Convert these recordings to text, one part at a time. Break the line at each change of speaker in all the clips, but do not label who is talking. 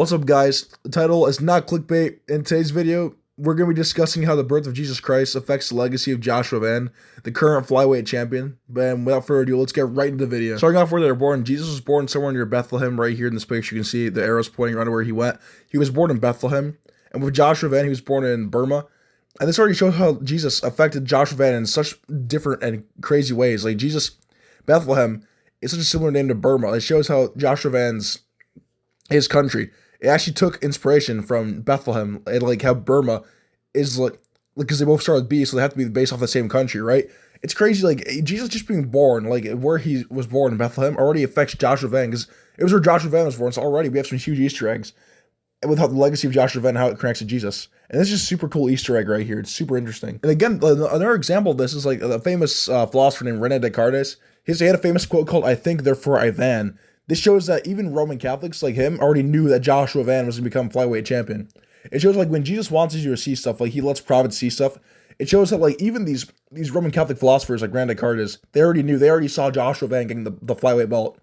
What's up, guys? The title is not clickbait. In today's video, we're going to be discussing how the birth of Jesus Christ affects the legacy of Joshua Van, the current flyweight champion. But without further ado, let's get right into the video. Starting off where they were born, Jesus was born somewhere near Bethlehem. Right here in this picture, you can see the arrows pointing around to where he went. He was born in Bethlehem. And with Joshua Van, he was born in Burma. And this already shows how Jesus affected Joshua Van in such different and crazy ways. Like Bethlehem is such a similar name to Burma. It shows how Joshua Van's his country, it actually took inspiration from Bethlehem, and like how Burma is like because they both start with B, so they have to be based off the same country, right? It's crazy, like Jesus just being born, like where he was born in Bethlehem, already affects Joshua Van because it was where Joshua Van was born. So already we have some huge Easter eggs with how the legacy of Joshua Van, how it connects to Jesus, and this is just super cool Easter egg right here. It's super interesting. And again, another example of this is like a famous philosopher named Rene Descartes. He had a famous quote called "I think, therefore I van." This shows that even Roman Catholics like him already knew that Joshua Van was going to become flyweight champion. It shows like when Jesus wants you to see stuff, like he lets prophets see stuff. It shows that like even these Roman Catholic philosophers like Rene Descartes, they already saw Joshua Van getting the flyweight belt.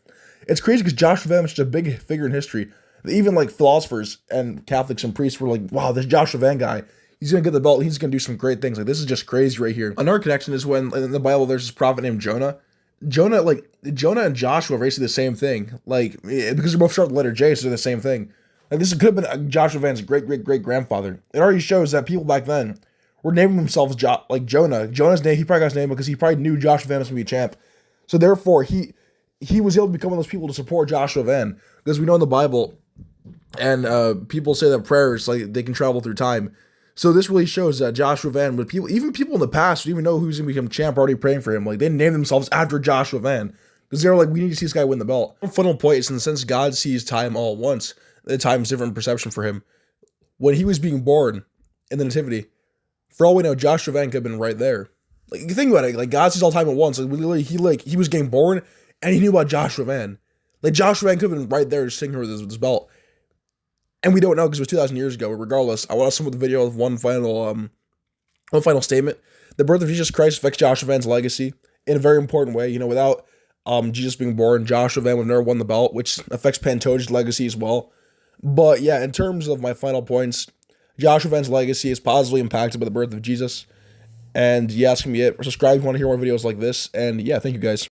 It's crazy because Joshua Van was such a big figure in history. Even like philosophers and Catholics and priests were like, wow, this Joshua Van guy, he's going to get the belt. He's going to do some great things. Like this is just crazy right here. Another connection is when in the Bible there's this prophet named Jonah. Jonah and Joshua are basically the same thing, like because they're both start with the letter J, so they're the same thing. Like this could have been Joshua Van's great grandfather. It already shows that people back then were naming themselves like Jonah. Jonah's name, he probably got his name because he probably knew Joshua Van was gonna be a champ. So therefore, he was able to become one of those people to support Joshua Van because we know in the Bible, and people say that prayers like they can travel through time. So this really shows that Joshua Van, with even people in the past who even know who's going to become champ, already praying for him. Like they named themselves after Joshua Van because they were like, we need to see this guy win the belt. One final point is in the sense God sees time all at once. The time is different perception for him. When he was being born in the nativity, for all we know, Joshua Van could have been right there. Like you think about it, like God sees all time at once. Like literally, he was getting born and he knew about Joshua Van. Like Joshua Van could have been right there sitting here with his belt. And we don't know because it was 2,000 years ago. But regardless, I want to sum up the video with one final statement. The birth of Jesus Christ affects Joshua Van's legacy in a very important way. You know, without Jesus being born, Joshua Van would have never won the belt, which affects Pantoja's legacy as well. But yeah, in terms of my final points, Joshua Van's legacy is positively impacted by the birth of Jesus. And yeah, that's going to be it. Subscribe if you want to hear more videos like this. And yeah, thank you guys.